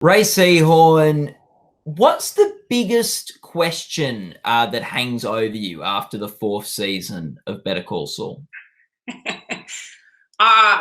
Rhea Seehorn, what's the biggest question that hangs over you after the fourth season of Better Call Saul?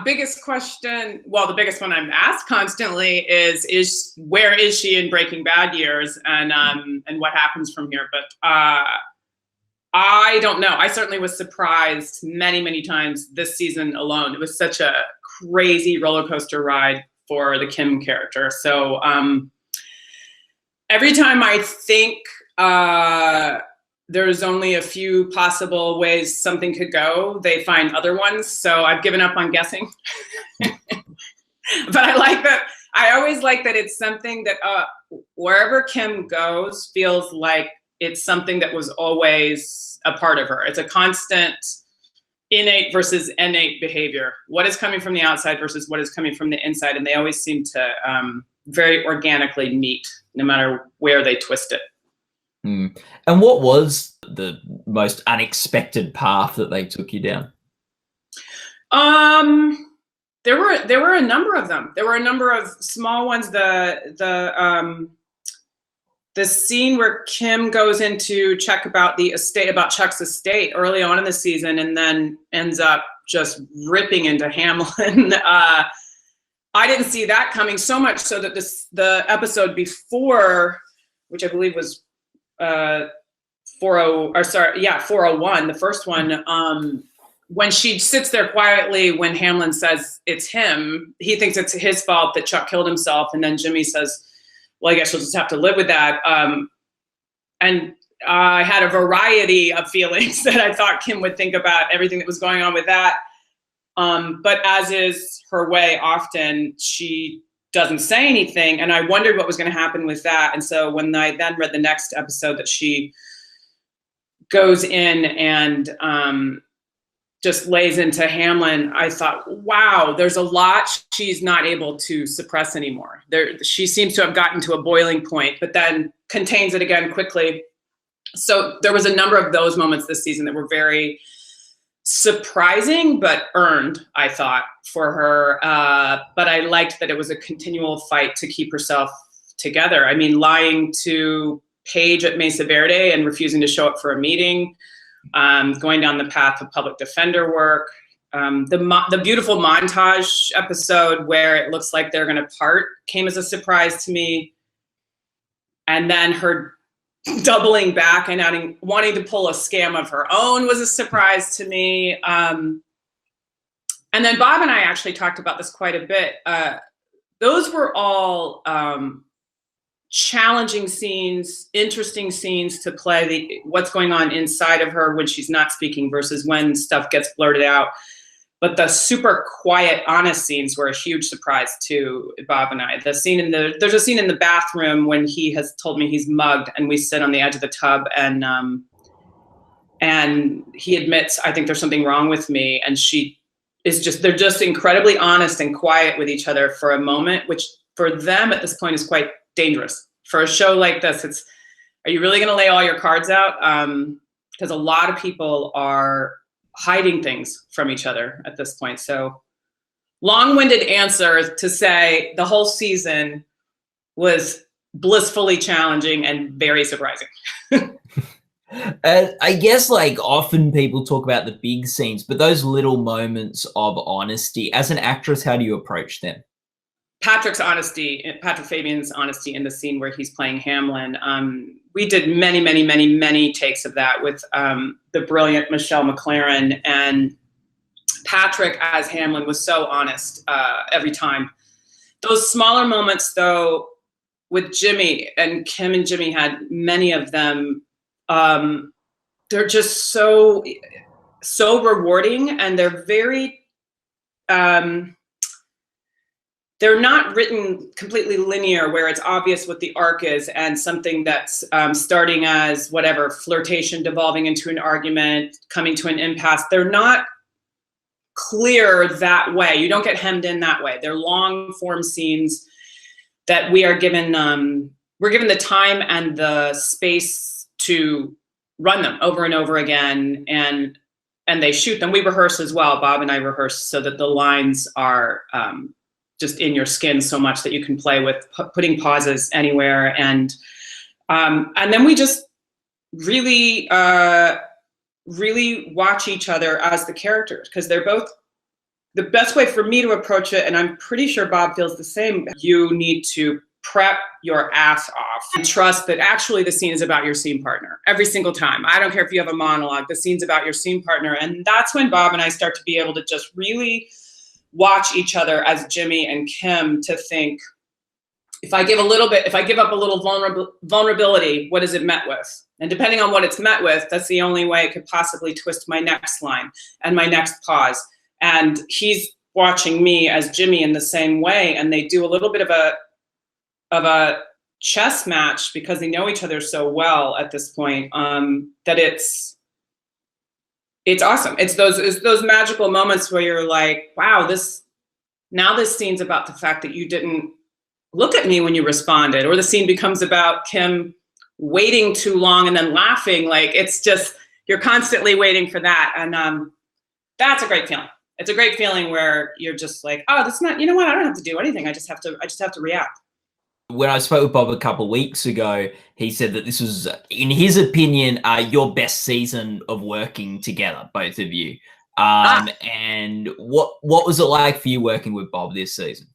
Biggest question, well, the biggest one I'm asked constantly is where is she in Breaking Bad years, and what happens from here? But I don't know. I certainly was surprised many times this season alone. It was such a crazy roller coaster ride for the Kim character. So every time I think there's only a few possible ways something could go, they find other ones. So I've given up on guessing. But I always like that it's something that wherever Kim goes feels like it's something that was always a part of her. It's a constant innate versus innate behavior. What is coming from the outside versus what is coming from the inside. And they always seem to very organically meet, no matter where they twist it. Mm. And what was the most unexpected path that they took you down? There were a number of them. There were a number of small ones. The scene where Kim goes in to check about the estate, about Chuck's estate early on in the season, and then ends up just ripping into Hamlin. I didn't see that coming, so much so that the episode before, which I believe was 401, the first one, when she sits there quietly when Hamlin says it's him, he thinks it's his fault that Chuck killed himself, and then Jimmy says, well, I guess you'll just have to live with that. And I had a variety of feelings that I thought Kim would think about everything that was going on with that. But as is her way, often she doesn't say anything. And I wondered what was going to happen with that. And so when I then read the next episode that she goes in and just lays into Hamlin, I thought, wow, there's a lot she's not able to suppress anymore. She seems to have gotten to a boiling point, but then contains it again quickly. So there was a number of those moments this season that were very surprising, but earned, I thought, for her. But I liked that it was a continual fight to keep herself together. I mean, lying to Paige at Mesa Verde and refusing to show up for a meeting, going down the path of public defender work, the beautiful montage episode where it looks like they're going to part came as a surprise to me. And then her doubling back and wanting to pull a scam of her own was a surprise to me. And then Bob and I actually talked about this quite a bit. Those were all challenging scenes, interesting scenes to play what's going on inside of her when she's not speaking versus when stuff gets blurted out. But the super quiet, honest scenes were a huge surprise to Bob and I. There's a scene in the bathroom when he has told me he's mugged, and we sit on the edge of the tub, and he admits, I think there's something wrong with me, and they're just incredibly honest and quiet with each other for a moment, which for them at this point is quite dangerous. For a show like this, are you really going to lay all your cards out? Because a lot of people are hiding things from each other at this point. So long-winded answer to say the whole season was blissfully challenging and very surprising. I guess often people talk about the big scenes, but those little moments of honesty, as an actress, how do you approach them? Patrick Fabian's honesty in the scene where he's playing Hamlin. We did many takes of that with the brilliant Michelle McLaren, and Patrick as Hamlin was so honest every time. Those smaller moments, though, with Jimmy, and Kim and Jimmy had many of them, they're just so rewarding, and they're very they're not written completely linear where it's obvious what the arc is, and something that's starting as whatever, flirtation, devolving into an argument, coming to an impasse. They're not clear that way. You don't get hemmed in that way. They're long form scenes that we are given, we're given the time and the space to run them over and over again, and they shoot them. We rehearse as well. Bob and I rehearse so that the lines are just in your skin so much that you can play with putting pauses anywhere. And then we just really, really watch each other as the characters, because they're both, the best way for me to approach it, and I'm pretty sure Bob feels the same, you need to prep your ass off and trust that actually the scene is about your scene partner every single time. I don't care if you have a monologue, the scene's about your scene partner. And that's when Bob and I start to be able to just really watch each other as Jimmy and Kim, to think, if I give up a little vulnerability, what is it met with? And depending on what it's met with, that's the only way it could possibly twist my next line and my next pause. And he's watching me as Jimmy in the same way. And they do a little bit of a chess match, because they know each other so well at this point, that it's awesome. It's those magical moments where you're like, wow, this scene's about the fact that you didn't look at me when you responded, or the scene becomes about Kim waiting too long and then laughing. Like, it's just, you're constantly waiting for that. And that's a great feeling. It's a great feeling where you're just like, oh, that's not, you know what? I don't have to do anything. I just have to react. When I spoke with Bob a couple of weeks ago, he said that this was, in his opinion, your best season of working together, both of you. And what was it like for you working with Bob this season?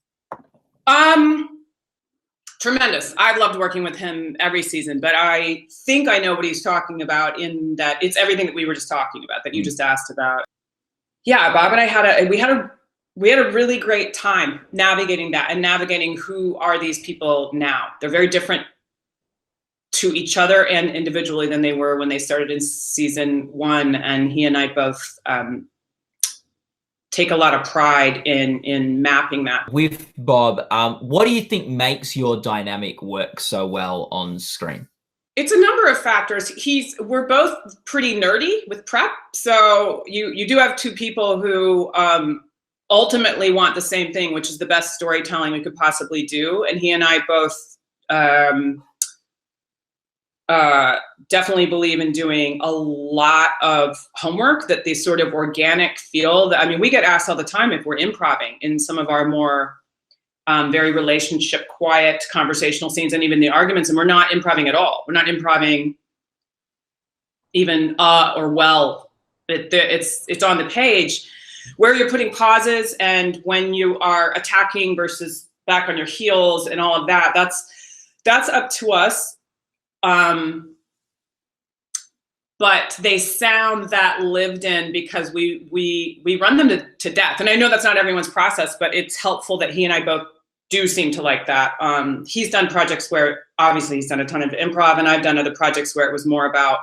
Tremendous. I've loved working with him every season, but I think I know what he's talking about, in that it's everything that we were just talking about, that you just asked about. Yeah, Bob and I we had a really great time navigating that, and navigating who are these people now. They're very different to each other and individually than they were when they started in season 1. And he and I both take a lot of pride in mapping that. With Bob, what do you think makes your dynamic work so well on screen? It's a number of factors. We're both pretty nerdy with prep. So you do have two people who ultimately want the same thing, which is the best storytelling we could possibly do. And he and I both definitely believe in doing a lot of homework, that they sort of organic feel. I mean, we get asked all the time if we're improvising in some of our more very relationship, quiet, conversational scenes, and even the arguments, and we're not improvising at all. We're not improvising even or well. It's on the page. Where you're putting pauses, and when you are attacking versus back on your heels and all of that, that's up to us. But they sound that lived in, because we run them to death. And I know that's not everyone's process, but it's helpful that he and I both do seem to like that. He's done projects where obviously he's done a ton of improv, and I've done other projects where it was more about,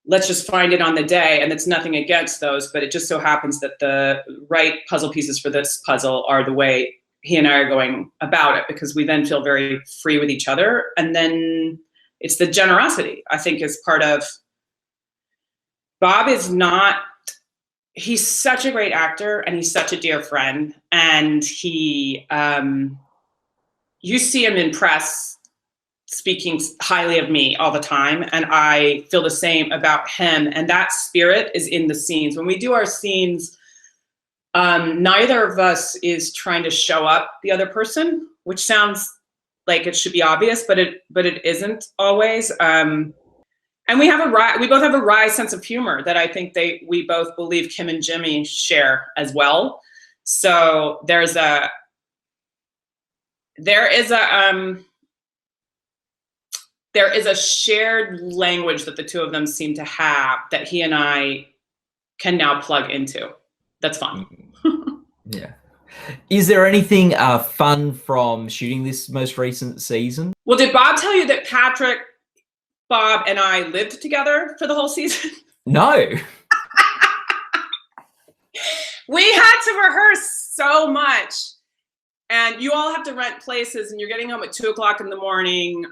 let's just find it on the day. And it's nothing against those, but it just so happens that the right puzzle pieces for this puzzle are the way he and I are going about it, because we then feel very free with each other. And then it's the generosity, I think, is part of. Bob is not, he's such a great actor, and he's such a dear friend. And he, you see him in press speaking highly of me all the time. And I feel the same about him. And that spirit is in the scenes. When we do our scenes, neither of us is trying to show up the other person, which sounds like it should be obvious, but it isn't always. And we both have a wry sense of humor that I think we both believe Kim and Jimmy share as well. So there is a shared language that the two of them seem to have, that he and I can now plug into. That's fun. Yeah. Is there anything fun from shooting this most recent season? Well, did Bob tell you that Patrick, Bob, and I lived together for the whole season? No. We had to rehearse so much. And you all have to rent places, and you're getting home at 2:00 in the morning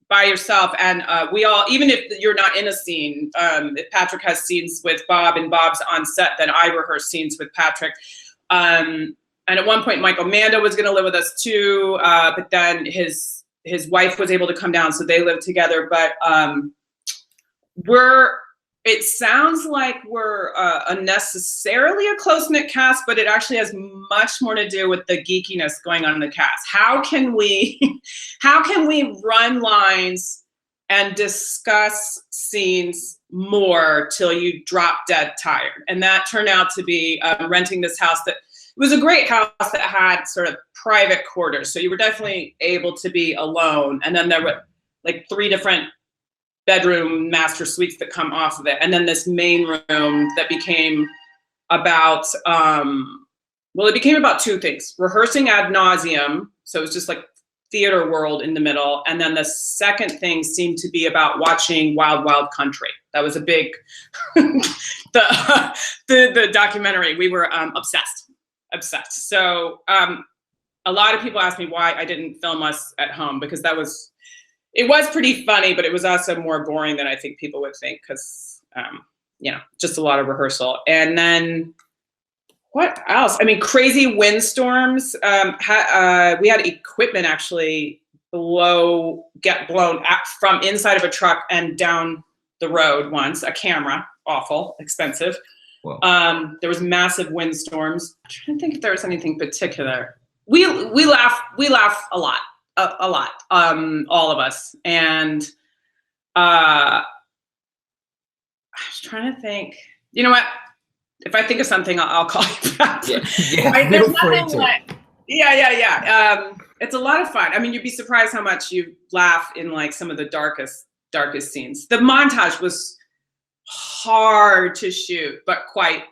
by yourself. And we all, even if you're not in a scene, if Patrick has scenes with Bob and Bob's on set, then I rehearse scenes with Patrick. And at one point, Michael Manda was going to live with us too, but then his wife was able to come down, so they lived together. But it sounds like we're unnecessarily a close-knit cast, but it actually has much more to do with the geekiness going on in the cast. How can we run lines and discuss scenes more till you drop dead tired? And that turned out to be renting this house that was a great house that had sort of private quarters. So you were definitely able to be alone. And then there were like 3 different bedroom master suites that come off of it. And then this main room that became about, it became about 2 things: rehearsing ad nauseum. So it was just like theater world in the middle. And then the second thing seemed to be about watching Wild Wild Country. That was a big, the documentary. We were obsessed. So a lot of people ask me why I didn't film us at home, because it was pretty funny, but it was also more boring than I think people would think, because, just a lot of rehearsal. And then what else? I mean, crazy windstorms. We had equipment actually get blown from inside of a truck and down the road once. A camera, awful, expensive. Wow. There was massive windstorms. I'm trying to think if there was anything particular. We laugh a lot. All of us. And I was trying to think, you know what? If I think of something, I'll call you back. Yeah, feel free to. Yeah. It's a lot of fun. I mean, you'd be surprised how much you laugh in like some of the darkest scenes. The montage was hard to shoot, but quite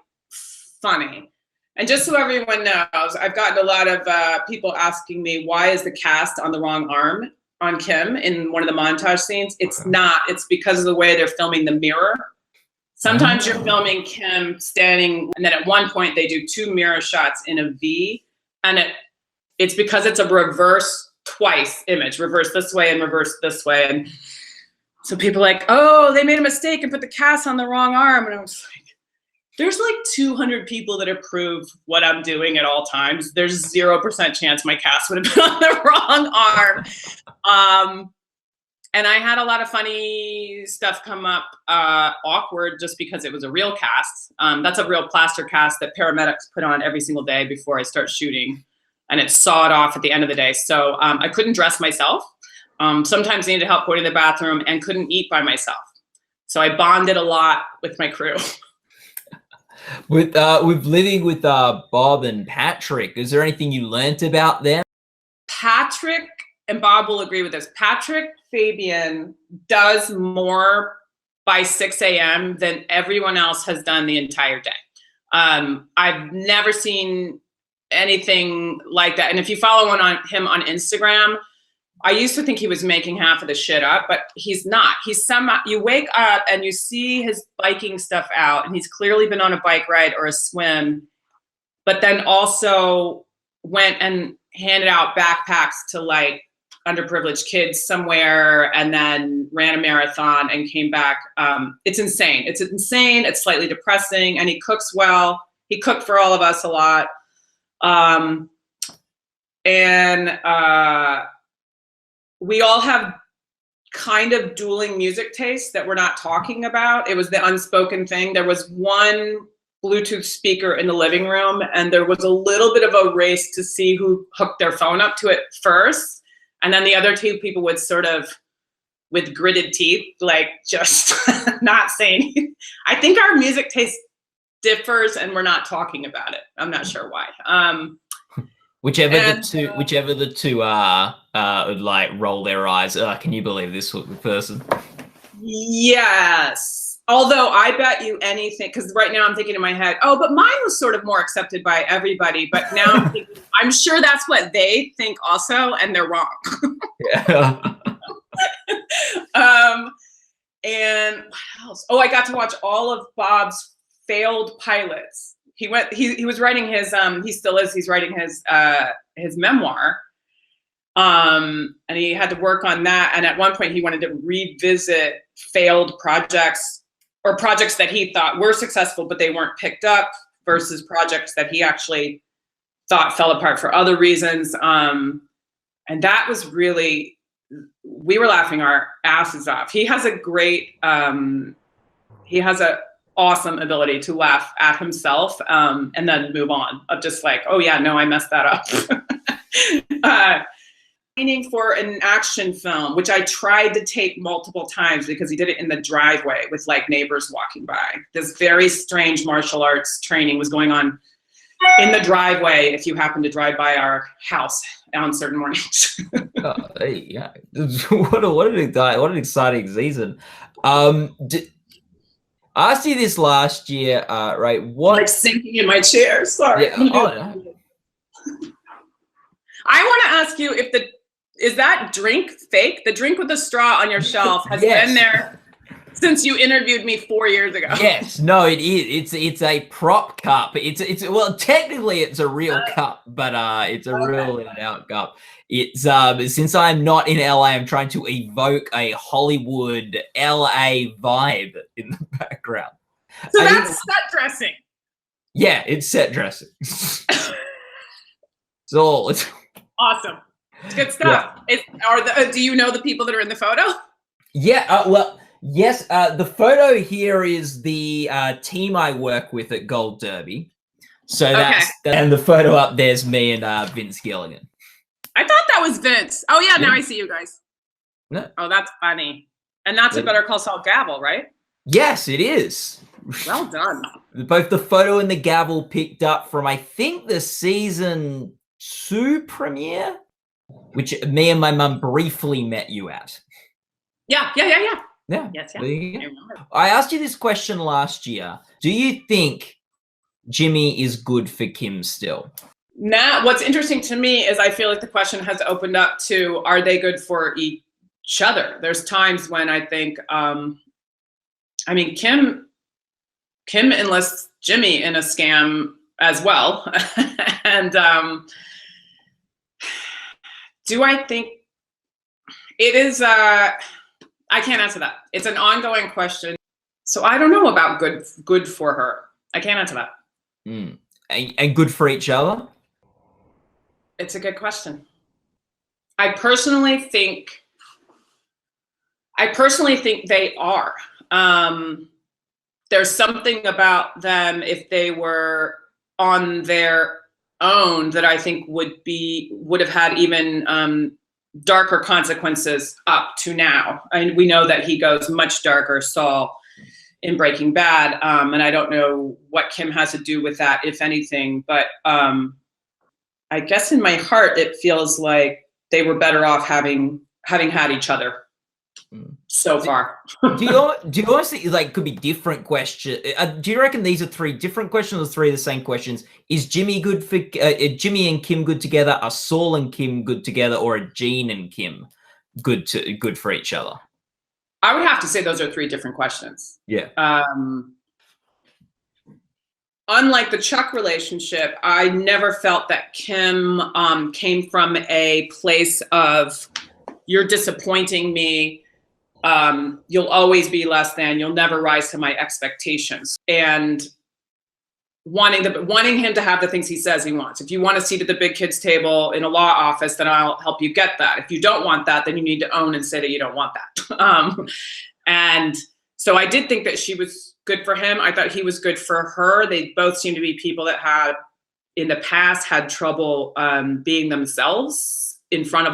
funny. And just so everyone knows, I've gotten a lot of people asking me, why is the cast on the wrong arm on Kim in one of the montage scenes? It's not. It's because of the way they're filming the mirror. Sometimes you're filming Kim standing, and then at one point they do 2 mirror shots in a V, and it's because it's a reverse twice image, reverse this way and reverse this way. And so people are like, oh, they made a mistake and put the cast on the wrong arm. And I was like, there's like 200 people that approve what I'm doing at all times. There's 0% chance my cast would have been on the wrong arm. And I had a lot of funny stuff come up, awkward, just because it was a real cast. That's a real plaster cast that paramedics put on every single day before I start shooting. And it's sawed off at the end of the day. So I couldn't dress myself. Sometimes needed help going to the bathroom, and couldn't eat by myself. So I bonded a lot with my crew. With living with Bob and Patrick, is there anything you learnt about them? Patrick, and Bob will agree with this, Patrick Fabian does more by 6 a.m. than everyone else has done the entire day. I've never seen anything like that. And if you follow him on Instagram, I used to think he was making half of the shit up, but he's not. You wake up and you see his biking stuff out, and he's clearly been on a bike ride or a swim, but then also went and handed out backpacks to like underprivileged kids somewhere, and then ran a marathon and came back. It's insane. It's slightly depressing, and he cooks well. He cooked for all of us a lot. We all have kind of dueling music tastes that we're not talking about. It was the unspoken thing. There was one Bluetooth speaker in the living room, and there was a little bit of a race to see who hooked their phone up to it first. And then the other 2 people would sort of, with gritted teeth, like just not saying. I think our music taste differs, and we're not talking about it. I'm not sure why. Whichever the two are, would like roll their eyes. Can you believe this person? Yes. Although I bet you anything, because right now I'm thinking in my head, oh, but mine was sort of more accepted by everybody. But now I'm thinking, I'm sure that's what they think also, and they're wrong. Yeah. And what else? Oh, I got to watch all of Bob's failed pilots. He was writing his, he still is, he's writing his memoir. And he had to work on that. And at one point he wanted to revisit failed projects, or projects that he thought were successful, but they weren't picked up, versus projects that he actually thought fell apart for other reasons. And that was really, we were laughing our asses off. He has a great, he has a awesome ability to laugh at himself and then move on. Of just like, oh yeah, no, I messed that up. Training for an action film, which I tried to take multiple times because he did it in the driveway with like neighbors walking by. This very strange martial arts training was going on in the driveway if you happen to drive by our house on certain mornings. Oh, there you go. What an exciting season. I asked you this last year, right? What? Like sinking in my chair. Sorry. Yeah, no. I want to ask you if is that drink fake? The drink with the straw on your shelf has Yes. been there since you interviewed me 4 years ago. Yes, no, it is. It's a prop cup. It's well, technically it's a real cup, but it's a real in and out cup. It's since I'm not in LA, I'm trying to evoke a Hollywood LA vibe in the background. So that's set dressing. Yeah, it's set dressing. It's all. It's awesome. It's good stuff. Yeah. Do you know the people that are in the photo? Yeah. Well. Yes, the photo here is the team I work with at Gold Derby. So and the photo up there's me and Vince Gilligan. I thought that was Vince. Oh yeah, now I see you guys. No. Oh, that's funny. And that's a Better Call Saul gavel, right? Yes, it is. Well done. Both the photo and the gavel picked up from, I think, the season 2 premiere, which me and my mum briefly met you at. Yeah. Yeah. Yes, yeah. I asked you this question last year. Do you think Jimmy is good for Kim still? Now, what's interesting to me is I feel like the question has opened up to, are they good for each other? There's times when I think, Kim enlists Jimmy in a scam as well. And do I think it is... I can't answer that. It's an ongoing question. So I don't know about good for her. I can't answer that. And good for each other? It's a good question. I personally think they are. There's something about them, if they were on their own, that I think would have had even darker consequences up to now. And we know that he goes much darker, Saul, in Breaking Bad. And I don't know what Kim has to do with that, if anything, but I guess in my heart, it feels like they were better off having had each other so far. do you honestly, like, could be different question? Do you reckon these are 3 different questions or 3 of the same questions? Is Jimmy good for Jimmy and Kim good together? Are Saul and Kim good together? Or are Gene and Kim good for each other? I would have to say those are 3 different questions. Yeah. Unlike the Chuck relationship, I never felt that Kim came from a place of, you're disappointing me. You'll always be less than, you'll never rise to my expectations. And wanting him to have the things he says he wants. If you want a seat at the big kids table in a law office, then I'll help you get that. If you don't want that, then you need to own and say that you don't want that. And so I did think that she was good for him. I thought he was good for her. They both seem to be people that had, in the past, had trouble being themselves in front of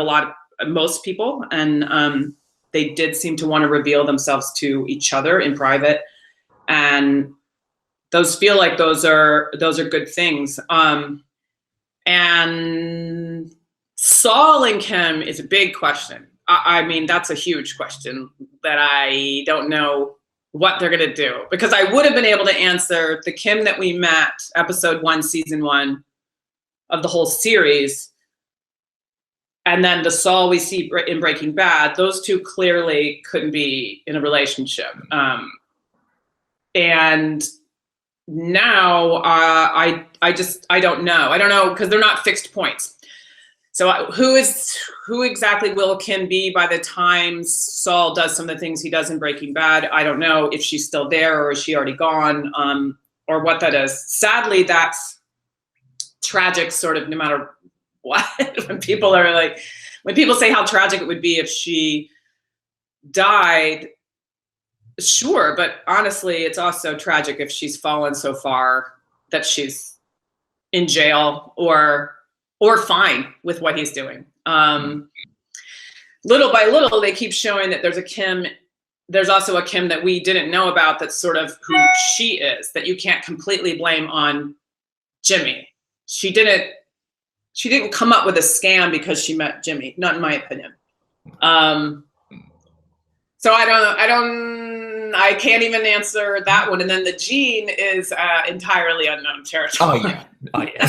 most people. And they did seem to want to reveal themselves to each other in private. And those feel like those are good things. And Saul and Kim is a big question. I mean, that's a huge question that I don't know what they're going to do, because I would have been able to answer the Kim that we met, episode 1, season 1 of the whole series. And then the Saul we see in Breaking Bad, those 2 clearly couldn't be in a relationship. And now I don't know. I don't know, because they're not fixed points. So who exactly will Kim be by the time Saul does some of the things he does in Breaking Bad? I don't know if she's still there or is she already gone, or what that is. Sadly, that's tragic, sort of, no matter what. When people say how tragic it would be if she died, Sure, but honestly, it's also tragic if she's fallen so far that she's in jail or fine with what he's doing. Little by little, they keep showing that there's a Kim. There's also a Kim that we didn't know about. That's sort of who she is. That you can't completely blame on Jimmy. She didn't come up with a scam because she met Jimmy. Not in my opinion. So I can't even answer that one. And then the Gene is entirely unknown territory. Oh yeah,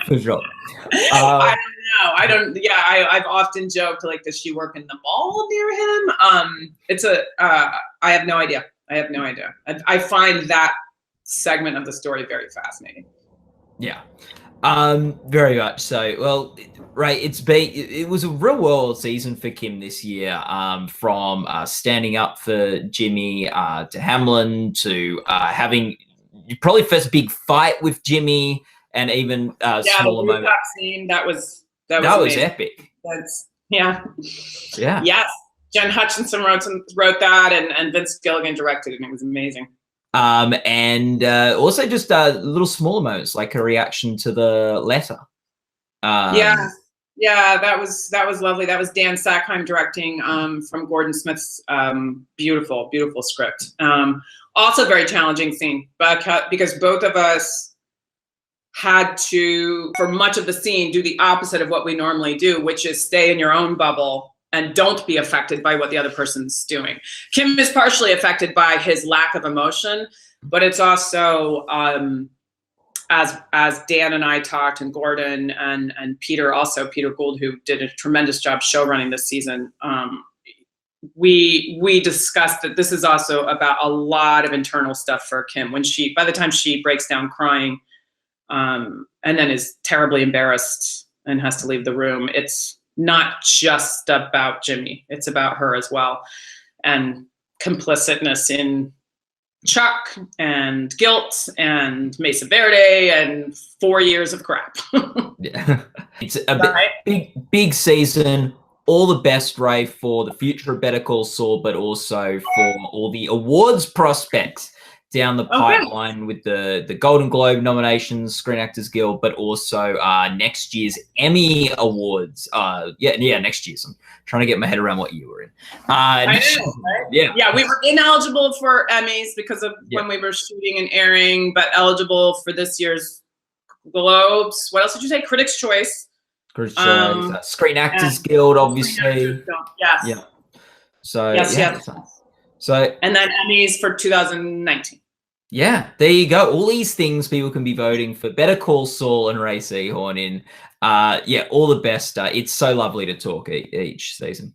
for sure. I don't know. I've often joked, like, does she work in the mall near him? I have no idea. I find that segment of the story very fascinating. Yeah. Very much so. Well, right, it was a real world season for Kim this year, from standing up for Jimmy to Hamlin to having probably first big fight with Jimmy, and even smaller moment. That scene, that was epic. Yeah. Yes. Jen Hutchinson wrote that, and Vince Gilligan directed it, and it was amazing. And also just little smaller moments, like a reaction to the letter. Yeah, that was lovely. That was Dan Sackheim directing, from Gordon Smith's beautiful script. Also very challenging scene, because both of us had to, for much of the scene, do the opposite of what we normally do, which is stay in your own bubble and don't be affected by what the other person's doing. Kim is partially affected by his lack of emotion, but it's also, as Dan and I talked, and Gordon and Peter Gould, who did a tremendous job show running this season, we discussed that this is also about a lot of internal stuff for Kim. By the time she breaks down crying, and then is terribly embarrassed and has to leave the room, it's not just about Jimmy. It's about her as well, and complicitness in Chuck and guilt and Mesa Verde and 4 years of crap. Yeah, it's a big season. All the best, Ray, for the future of Better Call Saul, but also for all the awards prospects down the pipeline, with the Golden Globe nominations, Screen Actors Guild, but also next year's Emmy Awards. Next year's. I'm trying to get my head around what year we're in. I know, right? Yeah, we were ineligible for Emmys because of when we were shooting and airing, but eligible for this year's Globes. What else did you say? Critics' Choice. Screen Actors Guild, obviously. Yes. Yeah. So yes. So and then Emmys for 2019. Yeah, there you go. All these things people can be voting for. Better Call Saul and Rhea Seehorn in. All the best. It's so lovely to talk each season.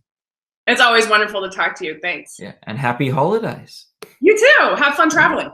It's always wonderful to talk to you. Thanks. Yeah, and happy holidays. You too. Have fun traveling.